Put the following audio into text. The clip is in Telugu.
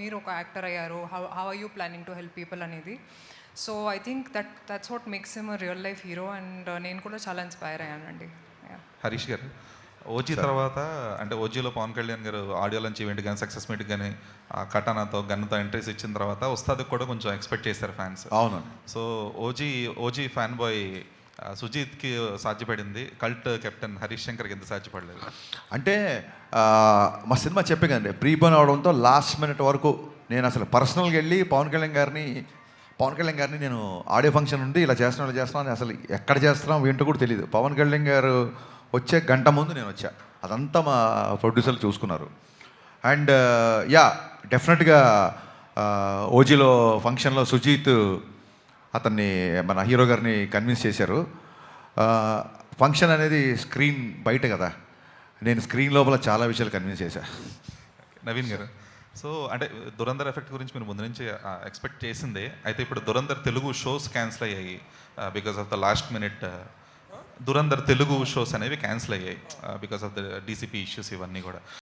మీరు ఒక యాక్టర్ అయ్యారు, how are you planning to help people అనేది. So I think that's what makes him real life hero. And నేను కూడా చాలా ఇన్స్పైర్ అయ్యానండి. హరీష్ గారు, ఓజీ తర్వాత అంటే ఓజీలో పవన్ కళ్యాణ్ గారు ఆడియో లంచ్ ఈవెంట్ కానీ సక్సెస్ మీట్ కానీ కటానాతో గన్నుతో ఎంట్రీస్ ఇచ్చిన తర్వాత ఉస్తాద్కి కూడా కొంచెం ఎక్స్పెక్ట్ చేశారు ఫ్యాన్స్. అవును. సో ఓజీ ఫ్యాన్ బాయ్ సుజీత్కి సాధ్యపడింది, కల్ట్ కెప్టెన్ హరీష్ శంకర్కి ఎంత సాధ్యపడలేదు? అంటే మా సినిమా చెప్పే కదండి, ప్రీపోన్ అవడంతో లాస్ట్ మినిట్ వరకు నేను అసలు పర్సనల్గా వెళ్ళి పవన్ కళ్యాణ్ గారిని నేను ఆడియో ఫంక్షన్ ఉంది ఇలా చేస్తున్నాం అని అసలు ఎక్కడ చేస్తున్నాం ఏంటో కూడా తెలియదు. పవన్ కళ్యాణ్ గారు వచ్చే గంట ముందు నేను వచ్చా. అదంతా మా ప్రొడ్యూసర్లు చూసుకున్నారు. అండ్ డెఫినెట్గా ఓజీలో ఫంక్షన్లో సుజీత్ అతన్ని మన హీరో గారిని కన్విన్స్ చేశారు. ఫంక్షన్ అనేది స్క్రీన్ బయట కదా, నేను స్క్రీన్ లోపల చాలా విషయాలు కన్విన్స్ చేశా. నవీన్ గారు, సో అంటే దురంధర్ ఎఫెక్ట్ గురించి మీరు ముందు నుంచి ఎక్స్పెక్ట్ చేసిందే. అయితే ఇప్పుడు దురంధర్ తెలుగు షోస్ క్యాన్సిల్ అయ్యాయి because of the last minute. Dhurandhar Telugu shows అనేవి క్యాన్సిల్ అయ్యాయి because of the DCP issues ఇవన్నీ కూడా.